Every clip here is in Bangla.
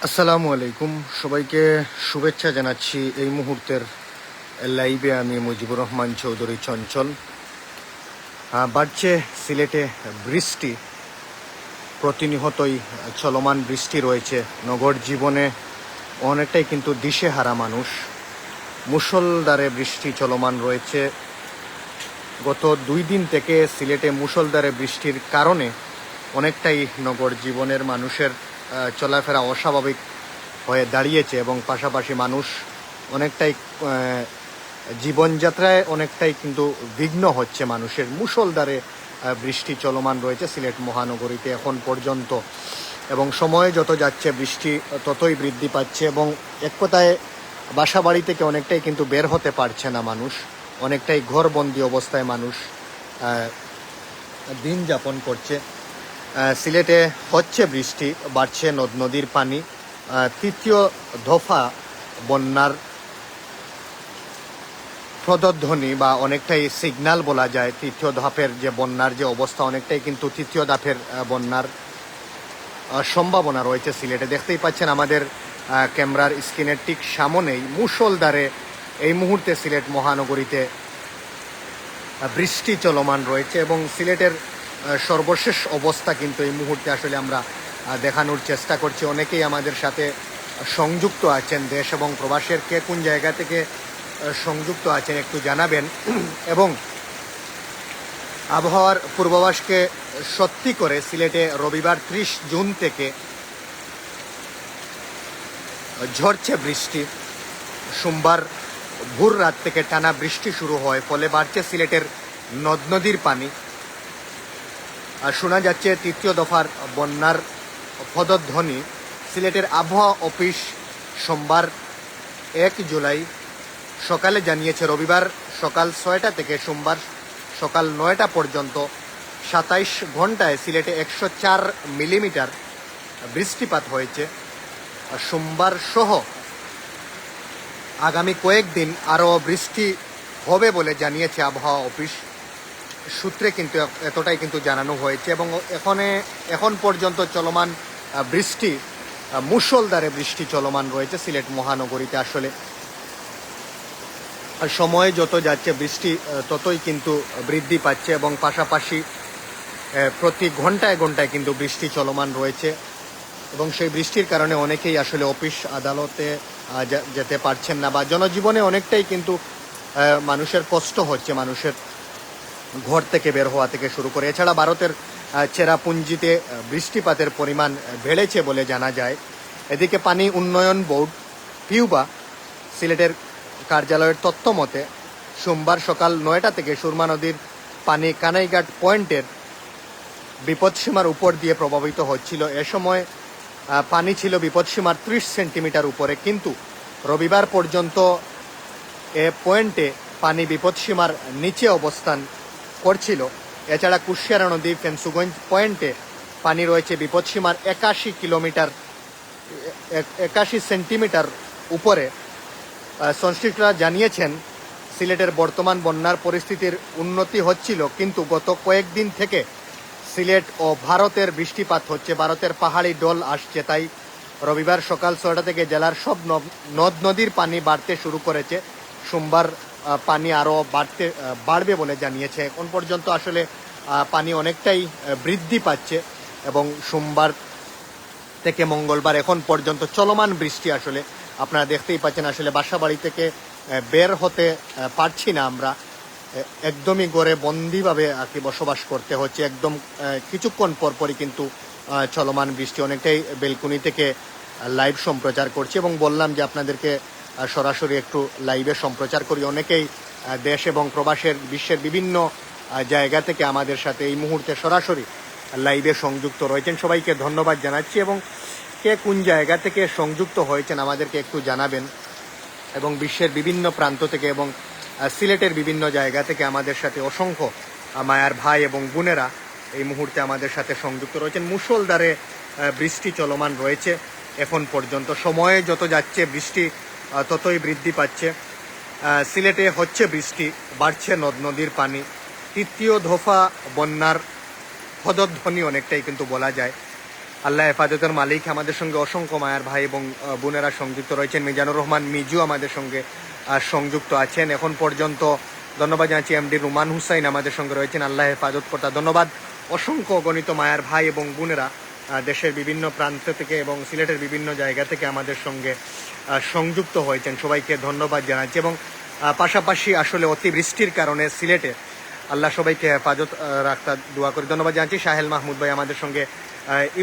আসসালামু আলাইকুম, সবাইকে শুভেচ্ছা জানাচ্ছি। এই মুহূর্তের লাইভে আমি মুজিবুর রহমান চৌধুরী চঞ্চল। বাড়ছে সিলেটে বৃষ্টি, প্রতিনিয়তই চলমান বৃষ্টি রয়েছে। নগর জীবনে অনেকটাই কিন্তু দিশেহারা মানুষ। মুষলধারে বৃষ্টি চলমান রয়েছে। গত 2 দিন থেকে সিলেটে মুষলধারে বৃষ্টির কারণে অনেকটাই নগর জীবনের মানুষের চলাফেরা অস্বাভাবিক হয়ে দাঁড়িয়েছে এবং পাশাপাশি মানুষ অনেকটাই জীবনযাত্রায় অনেকটাই কিন্তু বিঘ্ন হচ্ছে মানুষের। মুষলধারে বৃষ্টি চলমান রয়েছে সিলেট মহানগরীতে এখন পর্যন্ত, এবং সময় যত যাচ্ছে বৃষ্টি ততই বৃদ্ধি পাচ্ছে এবং এক কথায় বাসা বাড়ি থেকে অনেকটাই কিন্তু বের হতে পারছে না মানুষ। অনেকটাই ঘরবন্দি অবস্থায় মানুষ দিন যাপন করছে। সিলেটে হচ্ছে বৃষ্টি, বাড়ছে নদ নদীর পানি। তৃতীয় দফা বন্যার প্রদধ্বনি বা অনেকটাই সিগন্যাল বলা যায়। তৃতীয় ধাপের যে বন্যার যে অবস্থা, অনেকটাই কিন্তু তৃতীয় ধাপের বন্যার সম্ভাবনা রয়েছে সিলেটে। দেখতেই পাচ্ছেন আমাদের ক্যামেরার স্ক্রিনের ঠিক সামনেই মুষলধারে এই মুহূর্তে সিলেট মহানগরীতে বৃষ্টি চলমান রয়েছে এবং সিলেটের সর্বশেষ অবস্থা কিন্তু এই মুহূর্তে আসলে আমরা দেখানোর চেষ্টা করছি। অনেকেই আমাদের সাথে সংযুক্ত আছেন, দেশ এবং প্রবাসের কে কোন জায়গা থেকে সংযুক্ত আছেন একটু জানাবেন। এবং আবহাওয়ার পূর্বাভাসকে সত্যি করে সিলেটে রবিবার 30 জুন থেকে ঝরছে বৃষ্টি। সোমবার ভোর রাত থেকে টানা বৃষ্টি শুরু হয়, ফলে বাড়ছে সিলেটের নদ নদীর পানি। আর শোনা যাচ্ছে তৃতীয় দফার বন্যার পদধ্বনি। সিলেটের আবহাওয়া অফিস সোমবার 1 জুলাই সকালে জানিয়েছে, রবিবার সকাল 6টা থেকে সোমবার সকাল 9টা পর্যন্ত 27 ঘন্টায় সিলেটে 104 মিলিমিটার বৃষ্টিপাত হয়েছে। সোমবার সহ আগামী কয়েকদিন আরও বৃষ্টি হবে বলে জানিয়েছে আবহাওয়া অফিস সূত্রে, কিন্তু এতটাই কিন্তু জানানো হয়েছে। এবং এখন পর্যন্ত চলমান বৃষ্টি, মুষলধারে বৃষ্টি চলমান রয়েছে সিলেট মহানগরীতে। আসলে সময় যত যাচ্ছে বৃষ্টি ততই কিন্তু বৃদ্ধি পাচ্ছে এবং পাশাপাশি প্রতি ঘন্টায় ঘন্টায় কিন্তু বৃষ্টি চলমান রয়েছে এবং সেই বৃষ্টির কারণে অনেকেই আসলে অফিস আদালতে যেতে পারছেন না, বা জনজীবনে অনেকটাই কিন্তু মানুষের কষ্ট হচ্ছে, মানুষের ঘর থেকে বের হওয়া থেকে শুরু করে। এছাড়া ভারতের চেরাপুঞ্জিতে বৃষ্টিপাতের পরিমাণ বেড়েছে বলে জানা যায়। এদিকে পানি উন্নয়ন বোর্ড পিউবা সিলেটের কার্যালয়ের তথ্য মতে সোমবার সকাল 9টা থেকে সুরমা নদীর পানি কানাইঘাট পয়েন্টের বিপদসীমার উপর দিয়ে প্রবাহিত হচ্ছিল। এ সময় পানি ছিল বিপদসীমার 30 সেন্টিমিটার উপরে, কিন্তু রবিবার পর্যন্ত এ পয়েন্টে পানি বিপদসীমার নিচে অবস্থান করছিল। এছাড়া কুশিয়ারা নদী ফেন্সুগঞ্জ পয়েন্টে পানি রয়েছে বিপদসীমার 81 সেন্টিমিটার উপরে। সংশ্লিষ্টরা জানিয়েছেন, সিলেটের বর্তমান বন্যার পরিস্থিতির উন্নতি হচ্ছিল, কিন্তু গত কয়েকদিন থেকে সিলেট ও ভারতের বৃষ্টিপাত হচ্ছে, ভারতের পাহাড়ি ডল আসছে। তাই রবিবার সকাল 6টা থেকে জেলার সব নদ নদীর পানি বাড়তে শুরু করেছে। সোমবার পানি আরও বাড়বে বলে জানিয়েছে। এখন পর্যন্ত আসলে পানি অনেকটাই বৃদ্ধি পাচ্ছে এবং সোমবার থেকে মঙ্গলবার এখন পর্যন্ত চলমান বৃষ্টি। আসলে আপনারা দেখতেই পাচ্ছেন, আসলে বাসা বাড়ি থেকে বের হতে পারছি না আমরা, একদমই ঘরে বন্দিভাবে আর কি বসবাস করতে হচ্ছে। একদম কিছুক্ষণ পরপরই কিন্তু চলমান বৃষ্টি। অনেকটাই বেলকুনি থেকে লাইভ সম্প্রচার করছি এবং বললাম যে আপনাদেরকে সরাসরি একটু লাইভে সম্প্রচার করি। অনেকেই দেশ এবং প্রবাসের বিশ্বের বিভিন্ন জায়গা থেকে আমাদের সাথে এই মুহূর্তে সরাসরি লাইভে সংযুক্ত রয়েছেন। সবাইকে ধন্যবাদ জানাচ্ছি এবং কে কোন জায়গা থেকে সংযুক্ত হয়েছেন আমাদেরকে একটু জানাবেন। এবং বিশ্বের বিভিন্ন প্রান্ত থেকে এবং সিলেটের বিভিন্ন জায়গা থেকে আমাদের সাথে অসংখ্য মায়ার ভাই এবং বোনেরা এই মুহূর্তে আমাদের সাথে সংযুক্ত রয়েছেন। মুষলধারে বৃষ্টি চলমান রয়েছে এখন পর্যন্ত। সময়ে যত যাচ্ছে বৃষ্টি ততই বৃদ্ধি পাচ্ছে। সিলেটে হচ্ছে বৃষ্টি, বাড়ছে নদ নদীর পানি। তৃতীয় দফা বন্যার পদধ্বনি অনেকটাই কিন্তু বলা যায়। আল্লাহ হেফাজতের মালিক। আমাদের সঙ্গে অসংখ্য মায়ের ভাই এবং বোনেরা সংযুক্ত রয়েছেন। মিজানুর রহমান মিজু আমাদের সঙ্গে সংযুক্ত আছেন এখন পর্যন্ত। ধন্যবাদ জানাচ্ছি এমডি রুমান হুসাইন আমাদের সঙ্গে রয়েছেন, আল্লাহ হেফাজত কর্তা। ধন্যবাদ অসংখ্য গণিত মায়ের ভাই এবং বোনেরা দেশের বিভিন্ন প্রান্ত থেকে এবং সিলেটের বিভিন্ন জায়গা থেকে আমাদের সঙ্গে সংযুক্ত হয়েছেন, সবাইকে ধন্যবাদ জানাচ্ছি। এবং পাশাপাশি আসলে অতিবৃষ্টির কারণে সিলেটে আল্লাহ সবাইকে হেফাজত রাখতে দোয়া করে ধন্যবাদ জানাচ্ছি। সাহেল মাহমুদ ভাই আমাদের সঙ্গে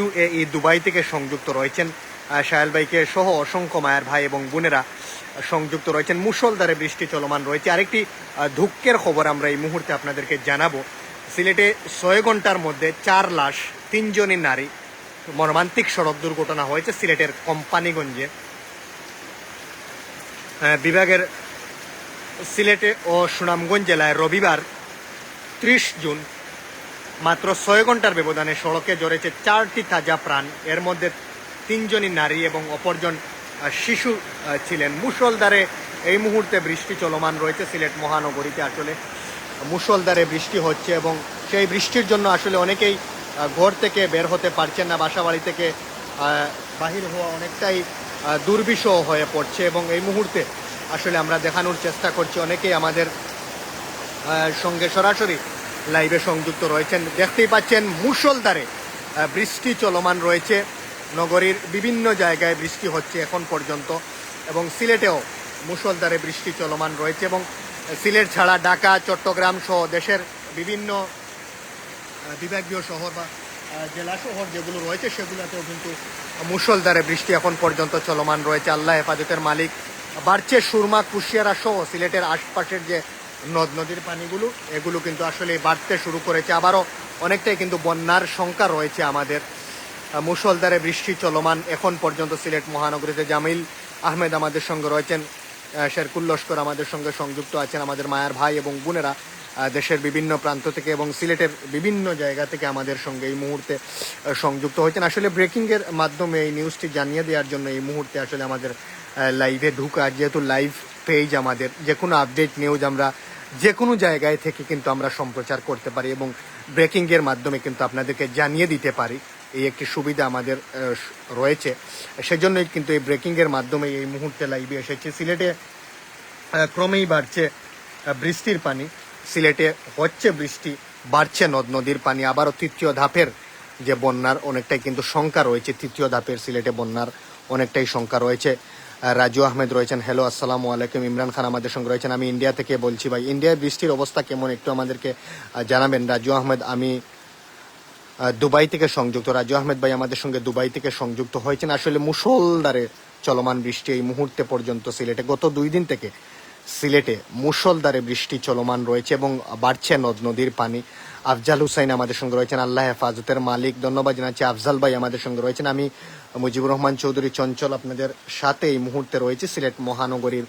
UAE দুবাই থেকে সংযুক্ত রয়েছেন, সাহেল ভাইকে সহ অসংখ্য মায়ের ভাই এবং বোনেরা সংযুক্ত রয়েছেন। মুষলধারে বৃষ্টি চলমান রয়েছে। আরেকটি দুঃখের খবর আমরা এই মুহূর্তে আপনাদেরকে জানাবো। সিলেটে 6 ঘন্টার মধ্যে 4 লাশ, 3 জনই নারী। মর্মান্তিক সড়ক দুর্ঘটনা হয়েছে সিলেটের কোম্পানিগঞ্জে। বিভাগের সিলেটে ও সুনামগঞ্জ জেলায় রবিবার 30 জুন মাত্র 6 ঘন্টার ব্যবধানে সড়কে জড়েছে 4টি তাজা প্রাণ। এর মধ্যে 3 জনই নারী এবং অপরজন শিশু ছিলেন। মুষলধারে এই মুহূর্তে বৃষ্টি চলমান রয়েছে সিলেট মহানগরীতে। আসলে মুষলধারে বৃষ্টি হচ্ছে এবং সেই বৃষ্টির জন্য আসলে অনেকেই ঘর থেকে বের হতে পারছেন না, বাসা বাড়ি থেকে বাহির হওয়া অনেকটাই দুর্বিষহ হয়ে পড়ছে। এবং এই মুহূর্তে আসলে আমরা দেখানোর চেষ্টা করছি, অনেকেই আমাদের সঙ্গে সরাসরি লাইভে সংযুক্ত রয়েছেন। দেখতেই পাচ্ছেন মুষলধারে বৃষ্টি চলমান রয়েছে, নগরীর বিভিন্ন জায়গায় বৃষ্টি হচ্ছে এখন পর্যন্ত এবং সিলেটেও মুষলধারে বৃষ্টি চলমান রয়েছে। এবং সিলেট ছাড়া ঢাকা, চট্টগ্রাম সহ দেশের বিভিন্ন বিভাগীয় শহর বা জেলা শহর যেগুলো রয়েছে সেগুলোতেও কিন্তু মুষলধারে বৃষ্টি এখন পর্যন্ত চলমান রয়েছে। আল্লাহ হেফাজতের মালিক। বাড়ছে সুরমা, কুশিয়ারা সহ সিলেটের আশপাশের যে নদ নদীর পানিগুলো, এগুলো কিন্তু আসলে বাড়তে শুরু করেছে। আবারও অনেকটাই কিন্তু বন্যার শঙ্কা রয়েছে আমাদের। মুষলধারে বৃষ্টি চলমান এখন পর্যন্ত সিলেট মহানগরীতে। জামিল আহমেদ আমাদের সঙ্গে রয়েছেন, শেরকুল লস্কর আমাদের সঙ্গে সংযুক্ত আছেন। আমাদের মায়ের ভাই এবং বোনেরা দেশের বিভিন্ন প্রান্ত থেকে এবং সিলেটের বিভিন্ন জায়গা থেকে আমাদের সঙ্গে এই মুহূর্তে সংযুক্ত হয়েছেন। আসলে ব্রেকিংয়ের মাধ্যমে এই নিউজটি জানিয়ে দেওয়ার জন্য এই মুহূর্তে আসলে আমাদের লাইভে ঢুকা, যেহেতু লাইভ পেজ আমাদের, যে কোনো আপডেট নিউজ আমরা যে কোনো জায়গায় থেকে কিন্তু আমরা সম্প্রচার করতে পারি এবং ব্রেকিংয়ের মাধ্যমে কিন্তু আপনাদেরকে জানিয়ে দিতে পারি। এই একটি সুবিধা আমাদের রয়েছে, সেজন্যই কিন্তু এই ব্রেকিংয়ের মাধ্যমে এই মুহূর্তে লাইভে এসেছে। সিলেটে ক্রমেই বাড়ছে বৃষ্টির পানি, সিলেটে হচ্ছে বৃষ্টি, বাড়ছে নদ নদীর পানি। আবারও তৃতীয় ধাপের যে বন্যার অনেকটাই কিন্তু শঙ্কা রয়েছে, তৃতীয় ধাপের সিলেটে বন্যার অনেকটাই শঙ্কা রয়েছে। রাজু আহমেদ রয়েছেন, হ্যালো আসসালামু আলাইকুম। ইমরান খান আমাদের সঙ্গে রয়েছেন, আমি ইন্ডিয়া থেকে বলছি ভাই। ইন্ডিয়ার বৃষ্টির অবস্থা কেমন একটু আমাদেরকে জানাবেন। রাজু আহমেদ, আমি দুবাই থেকে সংযুক্ত। রাজু আহমেদ ভাই আমাদের সঙ্গে দুবাই থেকে সংযুক্ত হয়েছেন। আসলে মুষলধারে চলমান বৃষ্টি এই মুহূর্তে পর্যন্ত সিলেটে, গত 2 দিন থেকে সিলেটে মুষলধারে বৃষ্টি চলমান রয়েছে এবং বাড়ছে নদ নদীর পানি। আফজাল হুসাইন আমাদের সঙ্গে রয়েছেন, আল্লাহ হেফাজতের মালিক। ধন্যবাদ জানাচ্ছি। আফজাল ভাই আমাদের সঙ্গে রয়েছেন। আমি মুজিবুর রহমান চৌধুরী চঞ্চল আপনাদের সাথে এই মুহূর্তে রয়েছে সিলেট মহানগরীর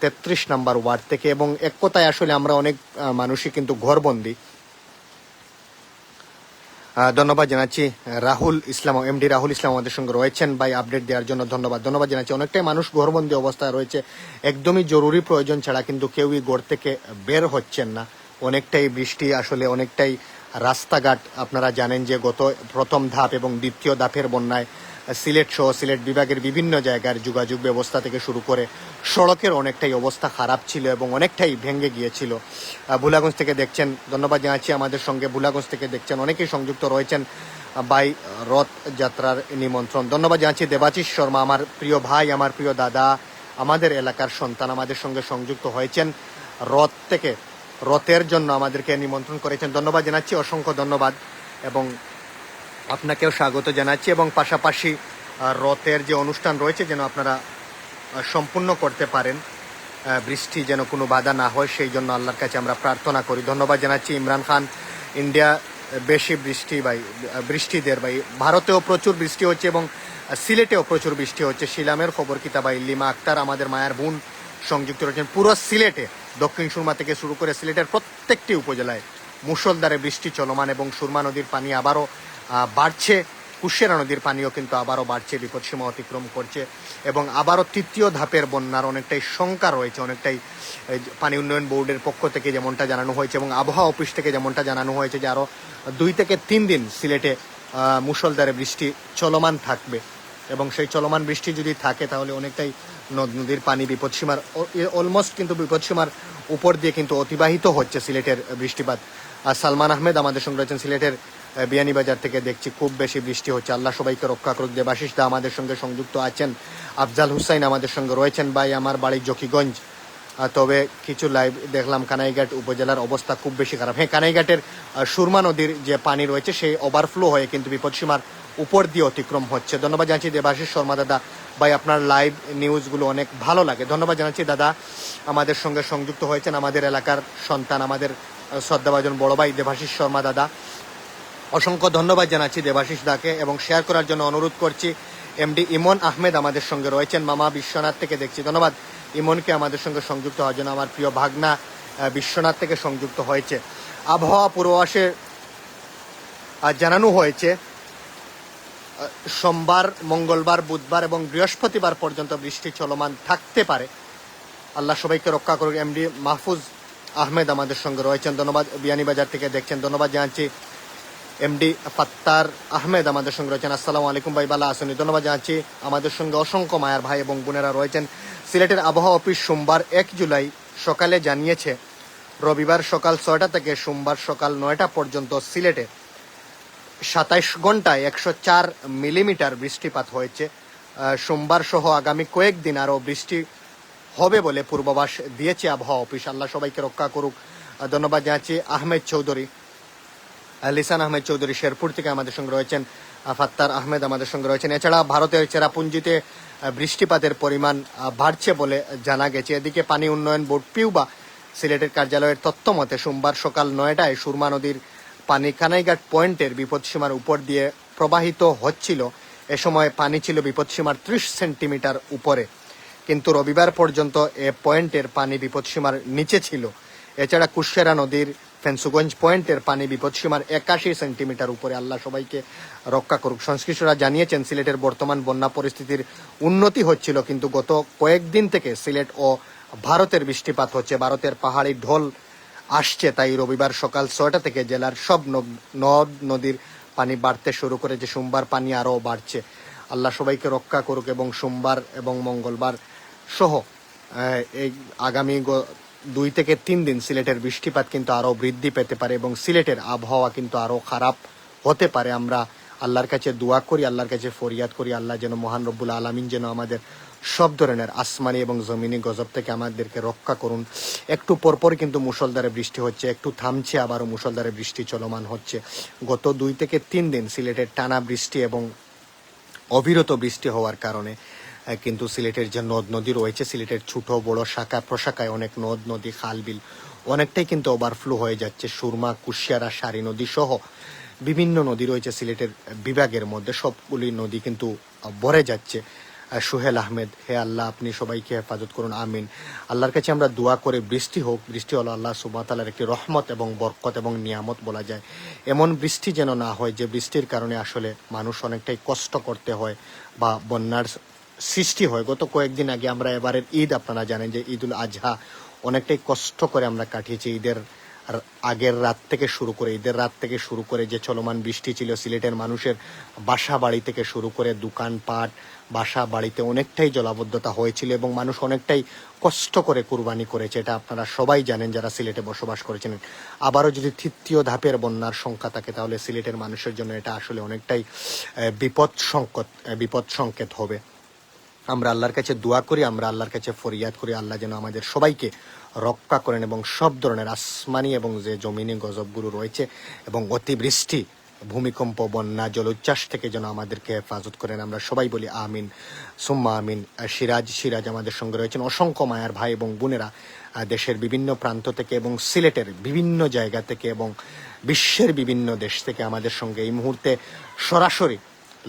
33 নম্বর ওয়ার্ড থেকে। এবং এক কথায় আসলে আমরা অনেক মানুষই কিন্তু ঘরবন্দি। ধন্যবাদ জানাচ্ছি রাহুল ইসলাম, এমডি রাহুল ইসলাম আমাদের সঙ্গে রয়েছেন ভাই, আপডেট দেওয়ার জন্য ধন্যবাদ জানাচ্ছি। অনেকটাই মানুষ ঘরবন্দি অবস্থায় রয়েছে, একদমই জরুরি প্রয়োজন ছাড়া কিন্তু কেউই ঘর থেকে বের হচ্ছেন না। অনেকটাই বৃষ্টি, আসলে অনেকটাই রাস্তাঘাট, আপনারা জানেন যে গত প্রথম ধাপ এবং দ্বিতীয় ধাপের বন্যায় সিলেট সহ সিলেট বিভাগের বিভিন্ন জায়গার যোগাযোগ ব্যবস্থা থেকে শুরু করে সড়কের অনেকটাই অবস্থা খারাপ ছিল এবং অনেকটাই ভেঙে গিয়েছিল। ভোলাগঞ্জ থেকে দেখছেন, ধন্যবাদ জানাচ্ছি আমাদের সঙ্গে ভোলাগঞ্জ থেকে দেখছেন, অনেকেই সংযুক্ত রয়েছেন বাই রথ যাত্রার নিমন্ত্রণ। ধন্যবাদ জানাচ্ছি দেবাশিস শর্মা, আমার প্রিয় ভাই, আমার প্রিয় দাদা, আমাদের এলাকার সন্তান আমাদের সঙ্গে সংযুক্ত হয়েছেন রথ থেকে, রথের জন্য আমাদেরকে নিমন্ত্রণ করেছেন। ধন্যবাদ জানাচ্ছি, অসংখ্য ধন্যবাদ এবং আপনাকেও স্বাগত জানাচ্ছি। এবং পাশাপাশি রথের যে অনুষ্ঠান রয়েছে যেন আপনারা সম্পূর্ণ করতে পারেন, বৃষ্টি যেন কোনো বাধা না হয়, সেই জন্য আল্লাহর কাছে আমরা প্রার্থনা করি। ধন্যবাদ জানাচ্ছি ইমরান খান, ইন্ডিয়া বেশি বৃষ্টিদের ভাই। ভারতেও প্রচুর বৃষ্টি হচ্ছে এবং সিলেটেও প্রচুর বৃষ্টি হচ্ছে। শিলামের খবর কিতা ভাই। লিমা আক্তার আমাদের মায়ের বোন সংযুক্ত রয়েছেন। পুরো সিলেটে দক্ষিণ সুরমা থেকে শুরু করে সিলেটের প্রত্যেকটি উপজেলায় মুষলধারে বৃষ্টি চলমান এবং সুরমা নদীর পানি আবারও বাড়ছে। কুশিয়ারা নদীর পানিও কিন্তু আবারও বাড়ছে, বিপদসীমা অতিক্রম করছে এবং আবারও তৃতীয় ধাপের বন্যার অনেকটাই শঙ্কা রয়েছে। অনেকটাই পানি উন্নয়ন বোর্ডের পক্ষ থেকে যেমনটা জানানো হয়েছে এবং আবহাওয়া অফিস থেকে যেমনটা জানানো হয়েছে যে আরও 2 থেকে 3 দিন সিলেটে মুষলধারে বৃষ্টি চলমান থাকবে এবং সেই চলমান বৃষ্টি যদি থাকে তাহলে অনেকটাই নদ নদীর পানি বিপদসীমার অলমোস্ট কিন্তু বিপদসীমার উপর দিয়ে কিন্তু অতিবাহিত হচ্ছে সিলেটের বৃষ্টিপাত। আর সালমান আহমেদ আমাদের সঙ্গে রয়েছেন সিলেটের বিয়ানীবাজার থেকে, দেখছি খুব বেশি বৃষ্টি হচ্ছে, আল্লাহ সবাইকে রক্ষা করুক। দেবাশিস দা আমাদের সঙ্গে সংযুক্ত আছেন, আফজাল হুসাইন আমাদের সঙ্গে রয়েছেন, ভাই আমার বাড়ি জকিগঞ্জ। তবে কিছু লাইভ দেখলাম কানাইঘাট উপজেলার অবস্থা খুব বেশি খারাপ। হ্যাঁ, কানাইঘাটের সুরমা নদীর যে পানি রয়েছে সেই ওভারফ্লো হয়ে কিন্তু বিপদসীমার উপর দিয়ে অতিক্রম হচ্ছে। ধন্যবাদ জানাচ্ছি দেবাশিস শর্মা দাদা, ভাই আপনার লাইভ নিউজগুলো অনেক ভালো লাগে। ধন্যবাদ জানাচ্ছি দাদা আমাদের সঙ্গে সংযুক্ত হয়েছেন, আমাদের এলাকার সন্তান, আমাদের শ্রদ্ধাভাজন বড় ভাই দেবাশিস শর্মা দাদা, অসংখ্য ধন্যবাদ জানাচ্ছি দেবাশিস দাকে। এবং শেয়ার করার জন্য অনুরোধ করছি এমডি ইমন আহমেদ আমাদের সঙ্গে রয়েছেন, মামা বিশ্বনাথ থেকে দেখছি। ধন্যবাদ ইমনকে আমাদের সঙ্গে সংযুক্ত হওয়ার জন্য। আমার প্রিয় ভাগনা বিশ্বনাথ থেকে সংযুক্ত হয়েছে। আবহাওয়া পূর্বাভাসে জানানো হয়েছে সোমবার, মঙ্গলবার, বুধবার এবং বৃহস্পতিবার পর্যন্ত বৃষ্টি চলমান থাকতে পারে। আল্লাহ সবাইকে রক্ষা করুক। এমডি মাহফুজ আহমেদ আমাদের সঙ্গে রয়েছেন, ধন্যবাদ, বিয়ানীবাজার থেকে দেখছেন। ধন্যবাদ জানাচ্ছি এমডি ফাত্তার আহমেদ আমাদের সঙ্গে রয়েছেন। আসসালামু আলাইকুম ভাই, বালা আসুনি। ধন্যবাদ জানাচ্ছি। আমাদের সঙ্গে অসংখ্য মায়ার ভাই এবং বোনেরা রয়েছেন। সিলেটের আবহাওয়া অফিস সোমবার 1 জুলাই সকালে জানিয়েছে রবিবার সকাল 6টা থেকে সোমবার সকাল 9টা পর্যন্ত সিলেটে 27 ঘন্টায় 104 মিলিমিটার বৃষ্টিপাত হয়েছে। সোমবার সহ আগামী কয়েকদিন আরও বৃষ্টি হবে বলে পূর্বাভাস দিয়েছে আবহাওয়া অফিস। আল্লাহ সবাইকে রক্ষা করুক। ধন্যবাদ জানাচ্ছি আহমেদ চৌধুরী, লিসান আহমেদ চৌধুরী শেরপুর থেকে আমাদের সঙ্গে রয়েছেন, ফাত্তার আহমেদ আমাদের সঙ্গে রয়েছেন। এছাড়া ভারতের চেরাপুঞ্জিতে বৃষ্টিপাতের পরিমাণ বাড়ছে বলে জানা গেছে। এদিকে পানি উন্নয়ন বোর্ড পিউবা সিলেটের কার্যালয়ের তথ্য মতে সোমবার সকাল 9টায় সুরমা নদীর পানি কানাইঘাট পয়েন্টের বিপদসীমার উপর দিয়ে প্রবাহিত হচ্ছিল। এ সময় পানি ছিল বিপদসীমার 30 সেন্টিমিটার উপরে, কিন্তু রবিবার পর্যন্ত এ পয়েন্টের পানি বিপদসীমার নিচে ছিল। এছাড়া কুশিয়ারা নদীর ফেন্সুগঞ্জ পয়েন্টের পানি বিপদসীমার 81 সেন্টিমিটার উপরে। আল্লাহ সবাইকে রক্ষা করুক। সংশ্লিষ্টরা জানিয়েছেন সিলেটের বর্তমান বন্যা পরিস্থিতির উন্নতি হচ্ছিল, কিন্তু গত কয়েকদিন থেকে সিলেট ও ভারতের বৃষ্টিপাত হচ্ছে, ভারতের পাহাড়ি ঢল আসছে। তাই রবিবার সকাল 6টা থেকে জেলার সব নদ নদীর পানি বাড়তে শুরু করেছে। সোমবার পানি আরও বাড়ছে। আল্লাহ সবাইকে রক্ষা করুক। এবং সোমবার এবং মঙ্গলবার সহ এই আগামী 2 থেকে 3 দিন সিলেটের বৃষ্টিপাত কিন্তু আরও বৃদ্ধি পেতে পারে এবং সিলেটের আবহাওয়া কিন্তু আরও খারাপ হতে পারে। আমরা আল্লাহর কাছে দোয়া করি, আল্লাহর কাছে ফরিয়াদ করি, আল্লাহ যেন মহান রব্বুল আলামিন যেন আমাদের সব ধরনের আসমানি এবং জমিনি গজব থেকে আমাদেরকে রক্ষা করুন। একটু পরপর কিন্তু মুষলধারে বৃষ্টি হচ্ছে, একটু থামছে, আবারও মুষলধারে বৃষ্টি চলমান হচ্ছে। গত 2 থেকে 3 দিন সিলেটের টানা বৃষ্টি এবং অবিরত বৃষ্টি হওয়ার কারণে কিন্তু সিলেটের যে নদ নদী রয়েছে, সিলেটের ছোট বড় শাখা প্রশাখায় অনেক নদ নদী খাল বিল অনেকটাই কিন্তু ওভারফ্লো হয়ে যাচ্ছে। সুরমা, কুশিয়ারা, সারি নদী সহ বিভিন্ন নদী রয়েছে সিলেটের বিভাগের মধ্যে, সবগুলি নদী কিন্তু ভরে যাচ্ছে। সোহেল আহমেদ, হে আল্লাহ আপনি সবাইকে হেফাজত করুন, আমিন। আল্লাহর কাছে আমরা দোয়া করে বৃষ্টি হোক। বৃষ্টি হলো আল্লাহ সুবহানাহু ওয়া তাআলার একটি রহমত এবং বরকত এবং নিয়ামত বলা যায়। এমন বৃষ্টি যেন না হয় যে বৃষ্টির কারণে আসলে মানুষ অনেকটাই কষ্ট করতে হয় বা বন্যার সৃষ্টি হয়। গত কয়েকদিন আগে আমরা এবারের ঈদ, আপনারা জানেন যে ঈদুল আজহা অনেকটাই কষ্ট করে আমরা কাটিয়েছি। ঈদের আগের রাত থেকে শুরু করে, ঈদের রাত থেকে শুরু করে যে চলমান বৃষ্টি ছিল, সিলেটের মানুষের বাসা বাড়ি থেকে শুরু করে দোকানপাট, বাসা বাড়িতে অনেকটাই জলাবদ্ধতা হয়েছিল এবং মানুষ অনেকটাই কষ্ট করে কুরবানি করেছে। এটা আপনারা সবাই জানেন যারা সিলেটে বসবাস করেছেন। আবারও যদি 3য় ধাপের বন্যার সংখ্যা থাকে তাহলে সিলেটের মানুষের জন্য এটা আসলে অনেকটাই বিপদ সংকেত হবে। আমরা আল্লাহর কাছে দোয়া করি, আমরা আল্লাহর কাছে ফরিয়াদ করি, আল্লাহ যেন আমাদের সবাইকে রক্ষা করেন এবং সব ধরনের আসমানি এবং যে জমিনি গজবগুলো রয়েছে এবং অতিবৃষ্টি, ভূমিকম্প, বন্যা, জলোচ্ছ্বাস থেকে যেন আমাদেরকে হেফাজত করেন। আমরা সবাই বলি আমিন সুম্মা আমিন। সিরাজ আমাদের সঙ্গে রয়েছেন। অসংখ্য মায়ার ভাই এবং বোনেরা দেশের বিভিন্ন প্রান্ত থেকে এবং সিলেটের বিভিন্ন জায়গা থেকে এবং বিশ্বের বিভিন্ন দেশ থেকে আমাদের সঙ্গে এই মুহূর্তে সরাসরি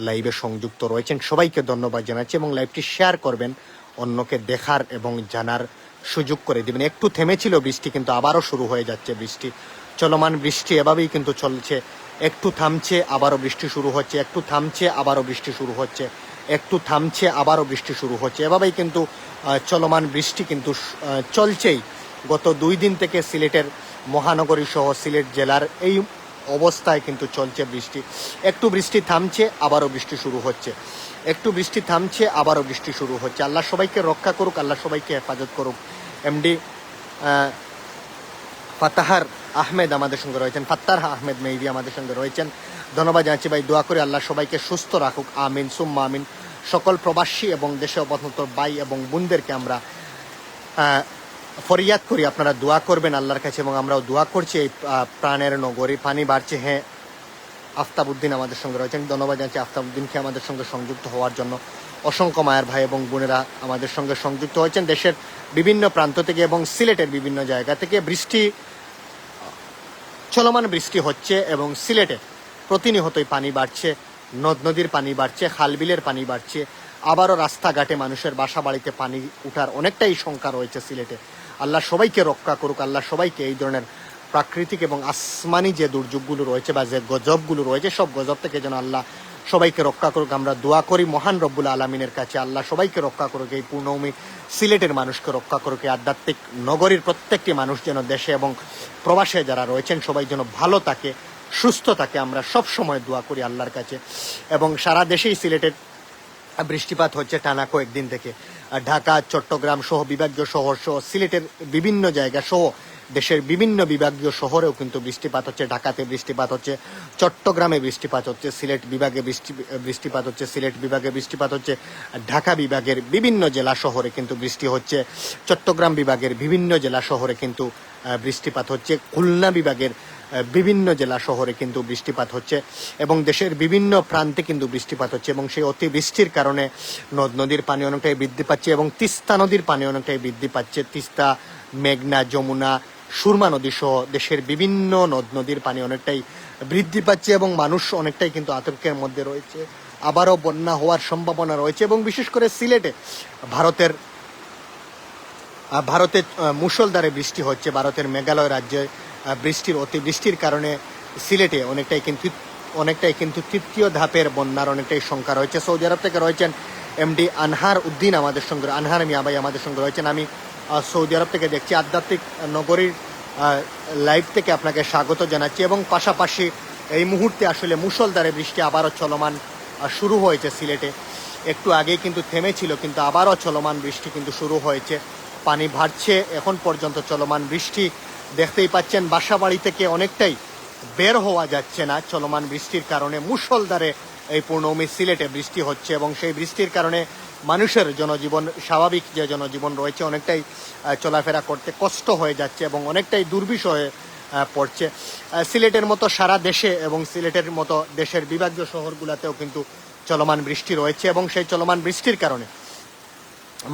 লাইভে সংযুক্ত রয়েছেন। সবাইকে ধন্যবাদ জানাচ্ছি এবং লাইভটি শেয়ার করবেন, অন্যকে দেখার এবং জানার সুযোগ করে দিবেন। একটু থেমেছিল বৃষ্টি, কিন্তু আবারও শুরু হয়ে যাচ্ছে বৃষ্টি। চলমান বৃষ্টি এভাবেই কিন্তু চলছে, একটু থামছে আবারও বৃষ্টি শুরু হচ্ছে, একটু থামছে আবারও বৃষ্টি শুরু হচ্ছে, একটু থামছে আবারও বৃষ্টি শুরু হচ্ছে। এভাবেই কিন্তু চলমান বৃষ্টি কিন্তু চলছেই। গত 2 দিন থেকে সিলেটের মহানগরী সহ সিলেট জেলার এই অবস্থায় কিন্তু চলছে বৃষ্টি। একটু বৃষ্টি থামছে, আবারও বৃষ্টি শুরু হচ্ছে, একটু বৃষ্টি থামছে, আবারও বৃষ্টি শুরু হচ্ছে। আল্লাহ সবাইকে রক্ষা করুক, আল্লাহ সবাইকে হেফাজত করুক। এমডি ফাতাহার আহমেদ আমাদের সঙ্গে রয়েছেন, ফাত্তার আহমেদ মেহদি আমাদের সঙ্গে রয়েছেন। ধন্যবাদ জানাচ্ছি ভাই, দোয়া করে আল্লাহ সবাইকে সুস্থ রাখুক, আমিন সুম্মা আমিন। সকল প্রবাসী এবং দেশে অবনত ভাই এবং বোনদেরকে আমরা ফরিয়াদ করি, আপনারা দোয়া করবেন আল্লাহর কাছে, এবং আমরাও দোয়া করছি। এই প্রাণের নগরী পানি বাড়ছে। হ্যাঁ, আফতাবউদ্দিন আমাদের সঙ্গে রয়েছেন, ধন্যবাদ জানাচ্ছি আফতাবউদ্দিনকে আমাদের সঙ্গে সংযুক্ত হওয়ার জন্য। অসংখ্য মায়ের ভাই এবং বোনেরা আমাদের সঙ্গে সংযুক্ত হয়েছেন দেশের বিভিন্ন প্রান্ত থেকে এবং সিলেটের বিভিন্ন জায়গা থেকে। বৃষ্টি, চলমান বৃষ্টি হচ্ছে এবং সিলেটে প্রতিনিয়তই পানি বাড়ছে, নদ নদীর পানি বাড়ছে, খালবিলের পানি বাড়ছে। আবারও রাস্তাঘাটে মানুষের বাসা বাড়িতে পানি উঠার অনেকটাই শঙ্কা রয়েছে সিলেটে। আল্লাহ সবাইকে রক্ষা করুক, আল্লাহ সবাইকে এই ধরনের প্রাকৃতিক এবং আসমানি যে দুর্যোগগুলো রয়েছে বা যে গজবগুলো রয়েছে, সব গজব থেকে যেন আল্লাহ সবাইকে রক্ষা করুক। আমরা দোয়া করি মহান রব্বুল আলমিনের কাছে, আল্লাহ সবাইকে রক্ষা করুক, এই পূর্ণভূমি সিলেটের মানুষকে রক্ষা করুক। এই আধ্যাত্মিক নগরীর প্রত্যেকটি মানুষ যেন দেশে এবং প্রবাসে যারা রয়েছেন সবাই যেন ভালো থাকে, সুস্থ থাকে, আমরা সব সময় দোয়া করি আল্লাহর কাছে। এবং সারা দেশেই সিলেটের বৃষ্টিপাত হচ্ছে টানা কয়েকদিন থেকে। ঢাকা, চট্টগ্রাম সহ বিভাগীয় শহর সহ সিলেটের বিভিন্ন জায়গা সহ দেশের বিভিন্ন বিভাগীয় শহরেও কিন্তু বৃষ্টিপাত হচ্ছে। ঢাকাতে বৃষ্টিপাত হচ্ছে, চট্টগ্রামে বৃষ্টিপাত হচ্ছে, সিলেট বিভাগে বৃষ্টিপাত হচ্ছে, সিলেট বিভাগে বৃষ্টিপাত হচ্ছে, ঢাকা বিভাগের বিভিন্ন জেলা শহরে কিন্তু বৃষ্টি হচ্ছে, চট্টগ্রাম বিভাগের বিভিন্ন জেলা শহরে কিন্তু বৃষ্টিপাত হচ্ছে, খুলনা বিভাগের বিভিন্ন জেলা শহরে কিন্তু বৃষ্টিপাত হচ্ছে এবং দেশের বিভিন্ন প্রান্তে কিন্তু বৃষ্টিপাত হচ্ছে। এবং সেই অতিবৃষ্টির কারণে নদ নদীর পানি অনেকটাই বৃদ্ধি পাচ্ছে এবং তিস্তা নদীর পানি অনেকটাই বৃদ্ধি পাচ্ছে। তিস্তা, মেঘনা, যমুনা, সুরমা নদী সহ দেশের বিভিন্ন নদ নদীর পানি অনেকটাই বৃদ্ধি পাচ্ছে এবং মানুষ অনেকটাই কিন্তু আতঙ্কের মধ্যে রয়েছে। আবারও বন্যা হওয়ার সম্ভাবনা রয়েছে এবং বিশেষ করে সিলেটে ভারতে মুষলধারে বৃষ্টি হচ্ছে। ভারতের মেঘালয় রাজ্যে অতিবৃষ্টির কারণে সিলেটে অনেকটাই কিন্তু তৃতীয় ধাপের বন্যার অনেকটাই শঙ্কা রয়েছে। সৌদি আরব থেকে রয়েছেন এমডি আনহার উদ্দিন আমাদের সঙ্গে, আনহার মিয়া ভাই আমাদের সঙ্গে রয়েছেন। আমি সৌদি আরব থেকে দেখছি, আধ্যাত্মিক নগরীর লাইভ থেকে আপনাকে স্বাগত জানাচ্ছি। এবং পাশাপাশি এই মুহূর্তে আসলে মুষলধারে বৃষ্টি আবারও চলমান শুরু হয়েছে সিলেটে। একটু আগেই কিন্তু থেমেছিল, কিন্তু আবারও চলমান বৃষ্টি কিন্তু শুরু হয়েছে, পানি বাড়ছে। এখন পর্যন্ত চলমান বৃষ্টি দেখতেই পাচ্ছেন, বাসা বাড়ি থেকে অনেকটাই বের হওয়া যাচ্ছে না চলমান বৃষ্টির কারণে। মুষলধারে এই পূর্ণভূমি সিলেটে বৃষ্টি হচ্ছে এবং সেই বৃষ্টির কারণে মানুষের জনজীবন, স্বাভাবিক যে জনজীবন রয়েছে, অনেকটাই চলাফেরা করতে কষ্ট হয়ে যাচ্ছে এবং অনেকটাই দুর্বিষহ হয়ে পড়ছে। সিলেটের মতো সারা দেশে এবং সিলেটের মতো দেশের বিভাগীয় শহরগুলোতেও কিন্তু চলমান বৃষ্টি রয়েছে এবং সেই চলমান বৃষ্টির কারণে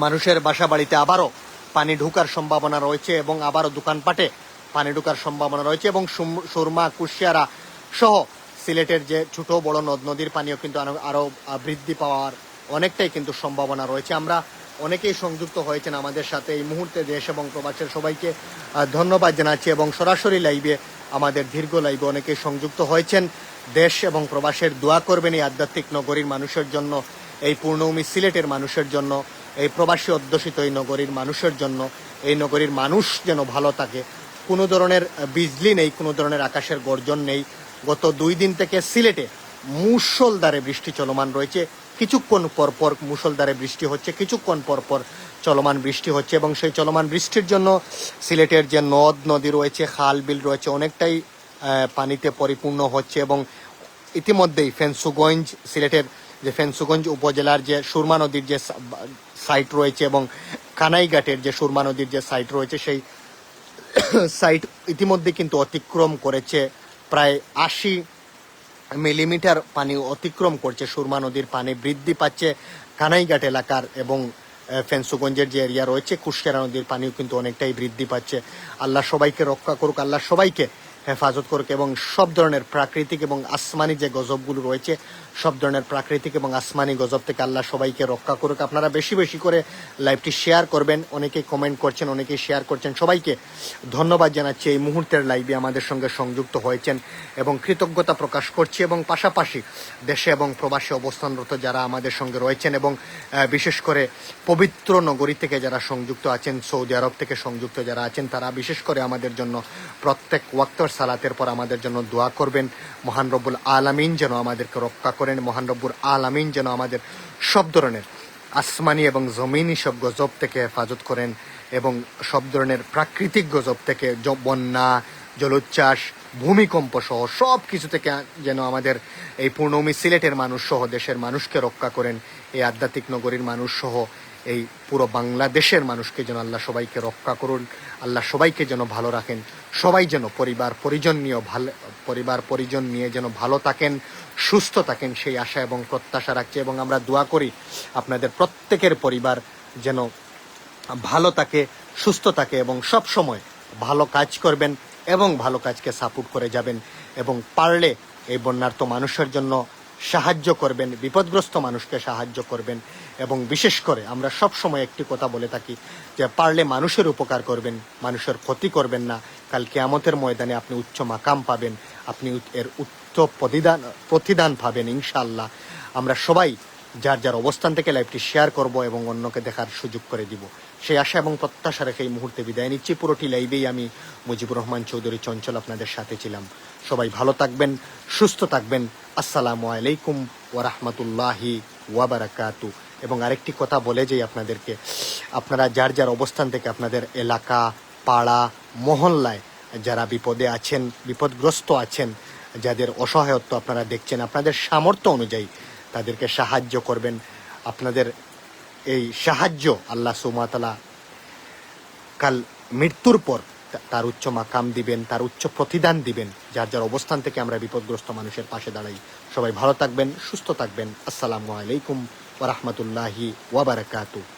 মানুষের বাসা বাড়িতে আবারও পানি ঢোকার সম্ভাবনা রয়েছে এবং আবারও দোকানপাটে পানি ঢোকার সম্ভাবনা রয়েছে এবং সুরমা, কুশিয়ারা সহ সিলেটের যে ছোট বড় নদ নদীর পানিও কিন্তু আরও বৃদ্ধি পাওয়ার অনেকটাই কিন্তু সম্ভাবনা রয়েছে। আমরা অনেকেই সংযুক্ত হয়েছেন আমাদের সাথে এই মুহূর্তে, দেশ এবং প্রবাসের সবাইকে ধন্যবাদ জানাচ্ছি এবং সরাসরি লাইভে, আমাদের দীর্ঘ লাইভে অনেকেই সংযুক্ত হয়েছেন। দেশ এবং প্রবাসের দোয়া করবেন এই আধ্যাত্মিক নগরীর মানুষের জন্য, এই পূর্ণভূমি সিলেটের মানুষের জন্য, এই প্রবাসী অধ্যুষিত এই নগরীর মানুষের জন্য। এই নগরীর মানুষ যেন ভালো থাকে। কোনো ধরনের বিজলি নেই, কোনো ধরনের আকাশের গর্জন নেই। গত 2 দিন থেকে সিলেটে মুষলধারে বৃষ্টি চলমান রয়েছে। কিছুক্ষণ পরপর মুষলধারে বৃষ্টি হচ্ছে, কিছুক্ষণ পরপর চলমান বৃষ্টি হচ্ছে এবং সেই চলমান বৃষ্টির জন্য সিলেটের যে নদ নদী রয়েছে, খাল বিল রয়েছে, অনেকটাই পানিতে পরিপূর্ণ হচ্ছে এবং ইতিমধ্যেই ফেন্সুগঞ্জ, সিলেটের যে ফেন্সুগঞ্জ উপজেলার যে সুরমা নদীর যে সাইট রয়েছে এবং কানাইঘাটের যে সুরমা নদীর যে সাইট রয়েছে, সেই সাইট ইতিমধ্যে কিন্তু অতিক্রম করেছে। প্রায় 80 মিলিমিটার পানি অতিক্রম করছে। সুরমা নদীর পানি বৃদ্ধি পাচ্ছে কানাইঘাট এলাকার এবং ফেন্সুগঞ্জের যে এরিয়া রয়েছে, কুশিয়ারা নদীর পানিও কিন্তু অনেকটাই বৃদ্ধি পাচ্ছে। আল্লাহ সবাইকে রক্ষা করুক, আল্লাহ সবাইকে হেফাজত করুক এবং সব ধরনের প্রাকৃতিক এবং আসমানি যে গজবগুলো রয়েছে, সব ধরনের প্রাকৃতিক এবং আসমানি গজব থেকে আল্লাহ সবাইকে রক্ষা করুক। আপনারা বেশি বেশি করে লাইভটি শেয়ার করবেন। অনেকেই কমেন্ট করছেন, অনেকেই শেয়ার করছেন। সবাইকে ধন্যবাদ জানাচ্ছি এই মুহূর্তের লাইভে আমাদের সঙ্গে সংযুক্ত হয়েছেন এবং কৃতজ্ঞতা প্রকাশ করছি। এবং পাশাপাশি দেশে এবং প্রবাসে অবস্থানরত যারা আমাদের সঙ্গে রয়েছেন এবং বিশেষ করে পবিত্র নগরী থেকে যারা সংযুক্ত আছেন, সৌদি আরব থেকে সংযুক্ত যারা আছেন, তারা বিশেষ করে আমাদের জন্য প্রত্যেক ওয়াক্ত সালাতের পর আমাদের জন্য দোয়া করবেন। মহান রব্বুল আলামিন যেন আমাদেরকে রক্ষা করেন, মহান রব্বুল আলামিন যেন আমাদের সব ধরনের আসমানি এবং জমিনি সব গজব থেকে হেফাজত করেন এবং সব ধরনের প্রাকৃতিক গজব থেকে বন্যা, জলোচ্ছ্বাস, ভূমিকম্প সহ সব কিছু থেকে যেন আমাদের এই পূর্ণভূমি সিলেটের মানুষ সহ দেশের মানুষকে রক্ষা করেন। এই আধ্যাত্মিক নগরীর মানুষ সহ এই পুরো বাংলাদেশের মানুষকে যেন আল্লাহ সবাইকে রক্ষা করুন, আল্লাহ সবাইকে যেন ভালো রাখেন, সবাই যেন পরিবার পরিজন নিয়ে যেন ভালো থাকেন, সুস্থ থাকেন, সেই আশা এবং প্রত্যাশা রাখছি। এবং আমরা দোয়া করি আপনাদের প্রত্যেকের পরিবার যেন ভালো থাকে, সুস্থ থাকে এবং সব সময় ভালো কাজ করবেন এবং ভালো কাজকে সাপোর্ট করে যাবেন এবং পারলে এই বন্যার্ত মানুষের জন্য সাহায্য করবেন, বিপদগ্রস্ত মানুষকে সাহায্য করবেন। এবং বিশেষ করে আমরা সব সময় একটি কথা বলে থাকি যে পারলে মানুষের উপকার করবেন, মানুষের ক্ষতি করবেন না। কাল কিয়ামতের ময়দানে আপনি উচ্চ মাকাম পাবেন, আপনি এর উচ্চ প্রতিদান পাবেন ইনশাআল্লাহ। আমরা সবাই যার যার অবস্থান থেকে লাইভটি শেয়ার করব এবং অন্যকে দেখার সুযোগ করে দিব, সেই আশা এবং প্রত্যাশা রেখে এই মুহূর্তে বিদায় নিচ্ছি। পুরোটি লাইভেই আমি মুজিবুর রহমান চৌধুরী চঞ্চল আপনাদের সাথে ছিলাম। সবাই ভালো থাকবেন, সুস্থ থাকবেন। আসসালামু আলাইকুম ওয়া রাহমাতুল্লাহি ওয়া বারাকাতু। এবং আরেকটি কথা বলে যাই আপনাদেরকে, আপনারা যার যার অবস্থান থেকে আপনাদের এলাকা, পাড়া, মহল্লায় যারা বিপদে আছেন, বিপদগ্রস্ত আছেন, যাদের অসহায়ত্ব আপনারা দেখছেন, আপনাদের সামর্থ্য অনুযায়ী তাদেরকে সাহায্য করবেন। আপনাদের এই সাহায্য আল্লাহ সুবহানাহু ওয়া তাআলা কাল মৃত্যুর পর তার উচ্চ মাকাম দিবেন, তার উচ্চ প্রতিদান দিবেন। যার যার অবস্থান থেকে আমরা বিপদগ্রস্ত মানুষের পাশে দাঁড়াই। সবাই ভালো থাকবেন, সুস্থ থাকবেন। আসসালামু আলাইকুম ওয়া রাহমাতুল্লাহি ওয়া বারাকাতুহু।